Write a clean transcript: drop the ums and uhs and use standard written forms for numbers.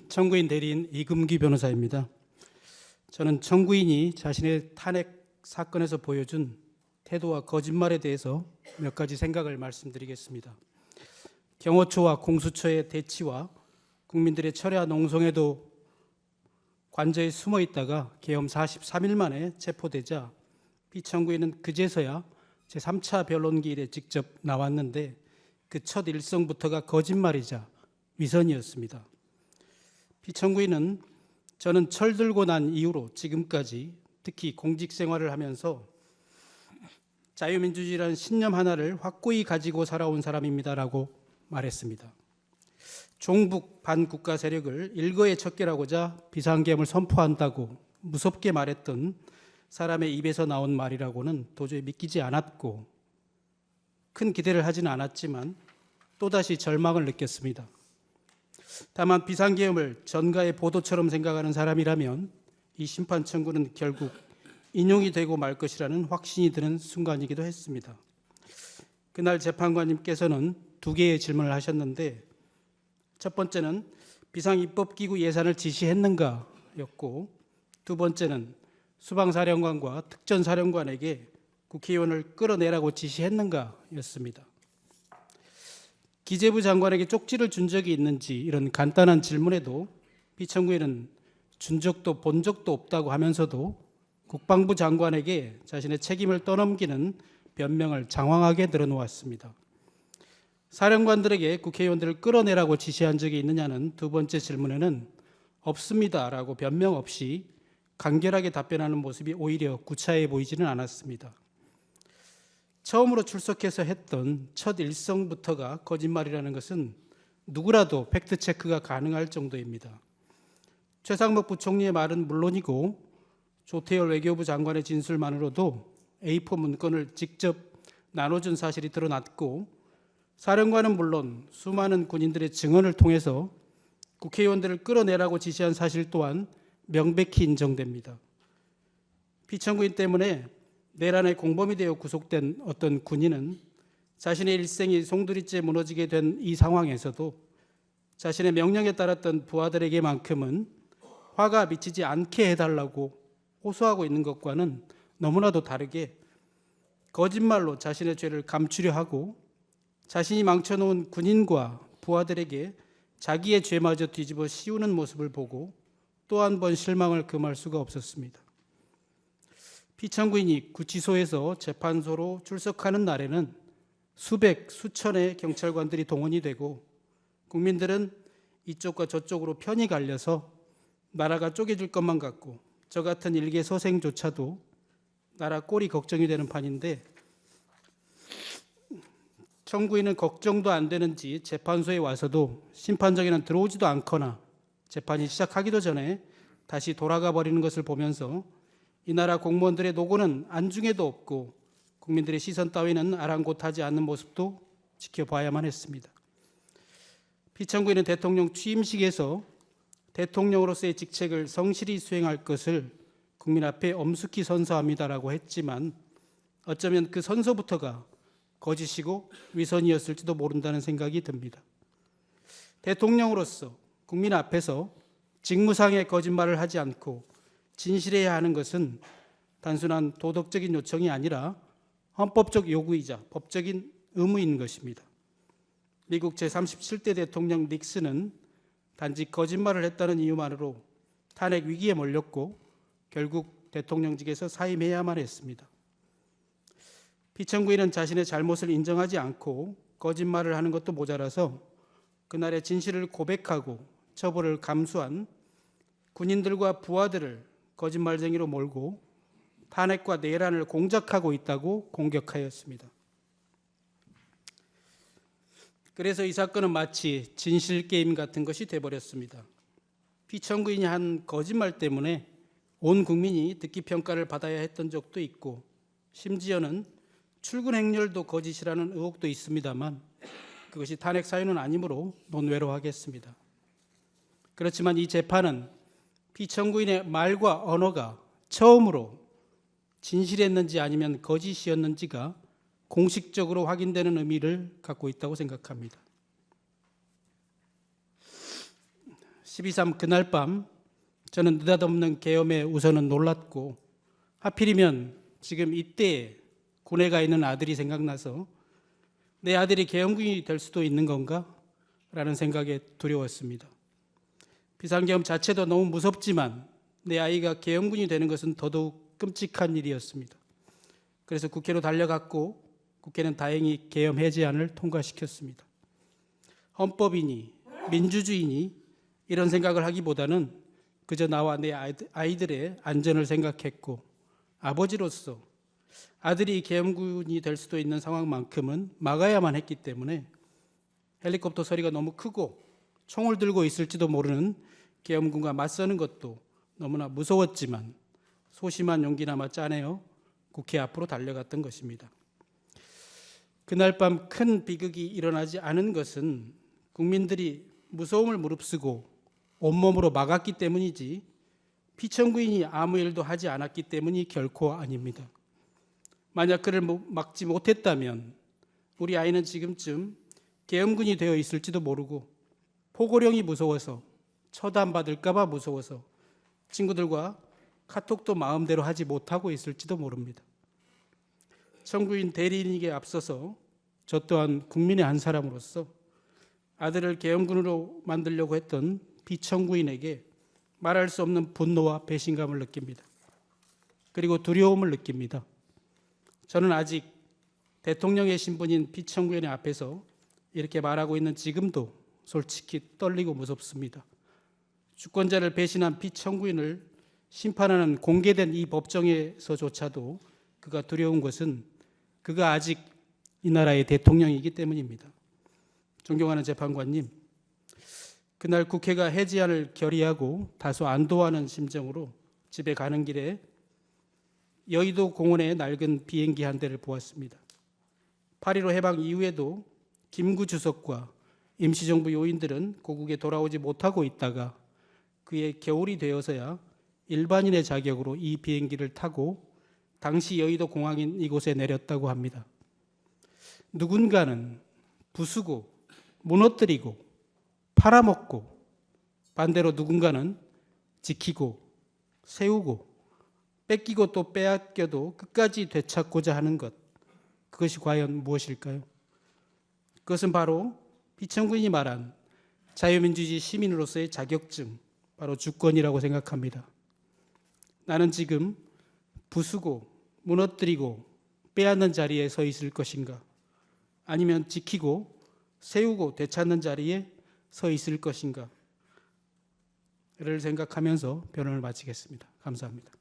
청구인 대리인 이금기 변호사입니다. 저는 청구인이 자신의 탄핵 사건에서 보여준 태도와 거짓말에 대해서 몇 가지 생각을 말씀드리겠습니다. 경호처와 공수처의 대치와 국민들의 철야 농성에도 관저에 숨어 있다가 계엄 43일 만에 체포되자 피청구인은 그제서야 제3차 변론기일에 직접 나왔는데 그 첫 일성부터가 거짓말이자 위선이었습니다. 피청구인은 저는 철들고 난 이후로 지금까지 특히 공직 생활을 하면서 자유민주주의라는 신념 하나를 확고히 가지고 살아온 사람입니다라고 말했습니다. 종북 반국가 세력을 일거에 척결하고자 비상계엄을 선포한다고 무섭게 말했던 사람의 입에서 나온 말이라고는 도저히 믿기지 않았고 큰 기대를 하지는 않았지만 또다시 절망을 느꼈습니다. 다만 비상계엄을 전가의 보도처럼 생각하는 사람이라면 이 심판 청구는 결국 인용이 되고 말 것이라는 확신이 드는 순간이기도 했습니다. 그날 재판관님께서는 두 개의 질문을 하셨는데 첫 번째는 비상입법기구 예산을 지시했는가였고 두 번째는 수방사령관과 특전사령관에게 국회의원을 끌어내라고 지시했는가였습니다. 기재부 장관에게 쪽지를 준 적이 있는지 이런 간단한 질문에도 피청구인은 준 적도 본 적도 없다고 하면서도 국방부 장관에게 자신의 책임을 떠넘기는 변명을 장황하게 늘어놓았습니다. 사령관들에게 국회의원들을 끌어내라고 지시한 적이 있느냐는 두 번째 질문에는 없습니다라고 변명 없이 간결하게 답변하는 모습이 오히려 구차해 보이지는 않았습니다. 처음으로 출석해서 했던 첫 일성부터가 거짓말이라는 것은 누구라도 팩트체크가 가능할 정도입니다. 최상목 부총리의 말은 물론이고 조태열 외교부 장관의 진술만으로도 A4 문건을 직접 나눠준 사실이 드러났고 사령관은 물론 수많은 군인들의 증언을 통해서 국회의원들을 끌어내라고 지시한 사실 또한 명백히 인정됩니다. 피청구인 때문에 내란의 공범이 되어 구속된 어떤 군인은 자신의 일생이 송두리째 무너지게 된 이 상황에서도 자신의 명령에 따랐던 부하들에게만큼은 화가 미치지 않게 해달라고 호소하고 있는 것과는 너무나도 다르게 거짓말로 자신의 죄를 감추려 하고 자신이 망쳐놓은 군인과 부하들에게 자기의 죄마저 뒤집어 씌우는 모습을 보고 또 한 번 실망을 금할 수가 없었습니다. 피청구인이 구치소에서 재판소로 출석하는 날에는 수백, 수천의 경찰관들이 동원이 되고 국민들은 이쪽과 저쪽으로 편이 갈려서 나라가 쪼개질 것만 같고 저 같은 일개 서생조차도 나라 꼴이 걱정이 되는 판인데 청구인은 걱정도 안 되는지 재판소에 와서도 심판정에는 들어오지도 않거나 재판이 시작하기도 전에 다시 돌아가 버리는 것을 보면서 이 나라 공무원들의 노고는 안중에도 없고 국민들의 시선 따위는 아랑곳하지 않는 모습도 지켜봐야만 했습니다. 피청구인은 대통령 취임식에서 대통령으로서의 직책을 성실히 수행할 것을 국민 앞에 엄숙히 선서합니다라고 했지만 어쩌면 그 선서부터가 거짓이고 위선이었을지도 모른다는 생각이 듭니다. 대통령으로서 국민 앞에서 직무상의 거짓말을 하지 않고 진실해야 하는 것은 단순한 도덕적인 요청이 아니라 헌법적 요구이자 법적인 의무인 것입니다. 미국 제37대 대통령 닉슨은 단지 거짓말을 했다는 이유만으로 탄핵 위기에 몰렸고 결국 대통령직에서 사임해야만 했습니다. 피청구인은 자신의 잘못을 인정하지 않고 거짓말을 하는 것도 모자라서 그날의 진실을 고백하고 처벌을 감수한 군인들과 부하들을 거짓말쟁이로 몰고 탄핵과 내란을 공작하고 있다고 공격하였습니다. 그래서 이 사건은 마치 진실게임 같은 것이 되어버렸습니다. 피청구인이 한 거짓말 때문에 온 국민이 듣기 평가를 받아야 했던 적도 있고 심지어는 출근 행렬도 거짓이라는 의혹도 있습니다만 그것이 탄핵 사유는 아니므로 논외로 하겠습니다. 그렇지만 이 재판은 피청구인의 말과 언어가 처음으로 진실했는지 아니면 거짓이었는지가 공식적으로 확인되는 의미를 갖고 있다고 생각합니다. 12.3 그날 밤 저는 느닷없는 계엄에 우선은 놀랐고, 하필이면 지금 이때 군에 가 있는 아들이 생각나서 내 아들이 계엄군이 될 수도 있는 건가? 라는 생각에 두려웠습니다. 비상계엄 자체도 너무 무섭지만 내 아이가 계엄군이 되는 것은 더더욱 끔찍한 일이었습니다. 그래서 국회로 달려갔고, 국회는 다행히 계엄 해제안을 통과시켰습니다. 헌법이니 민주주의니 이런 생각을 하기보다는 그저 나와 내 아이들의 안전을 생각했고, 아버지로서 아들이 계엄군이 될 수도 있는 상황만큼은 막아야만 했기 때문에 헬리콥터 소리가 너무 크고 총을 들고 있을지도 모르는 계엄군과 맞서는 것도 너무나 무서웠지만 소심한 용기나마 짜내어 국회 앞으로 달려갔던 것입니다. 그날 밤 큰 비극이 일어나지 않은 것은 국민들이 무서움을 무릅쓰고 온몸으로 막았기 때문이지 피청구인이 아무 일도 하지 않았기 때문이 결코 아닙니다. 만약 그를 막지 못했다면 우리 아이는 지금쯤 계엄군이 되어 있을지도 모르고 포고령이 무서워서 처단받을까 봐 무서워서 친구들과 카톡도 마음대로 하지 못하고 있을지도 모릅니다. 청구인 대리인에게 앞서서 저 또한 국민의 한 사람으로서 아들을 계엄군으로 만들려고 했던 피청구인에게 말할 수 없는 분노와 배신감을 느낍니다. 그리고 두려움을 느낍니다. 저는 아직 대통령의 신분인 피청구인의 앞에서 이렇게 말하고 있는 지금도 솔직히 떨리고 무섭습니다. 주권자를 배신한 피청구인을 심판하는 공개된 이 법정에서조차도 그가 두려운 것은 그가 아직 이 나라의 대통령이기 때문입니다. 존경하는 재판관님, 그날 국회가 해제안을 결의하고 다소 안도하는 심정으로 집에 가는 길에 여의도 공원의 낡은 비행기 한 대를 보았습니다. 8.15 해방 이후에도 김구 주석과 임시정부 요인들은 고국에 돌아오지 못하고 있다가 그의 겨울이 되어서야 일반인의 자격으로 이 비행기를 타고 당시 여의도 공항인 이곳에 내렸다고 합니다. 누군가는 부수고 무너뜨리고 팔아먹고, 반대로 누군가는 지키고 세우고 뺏기고 또 빼앗겨도 끝까지 되찾고자 하는 것, 그것이 과연 무엇일까요? 그것은 바로 피청구인이 말한 자유민주주의 시민으로서의 자격증, 바로 주권이라고 생각합니다. 나는 지금 부수고 무너뜨리고 빼앗는 자리에 서 있을 것인가, 아니면 지키고 세우고 되찾는 자리에 서 있을 것인가를 생각하면서 변론을 마치겠습니다. 감사합니다.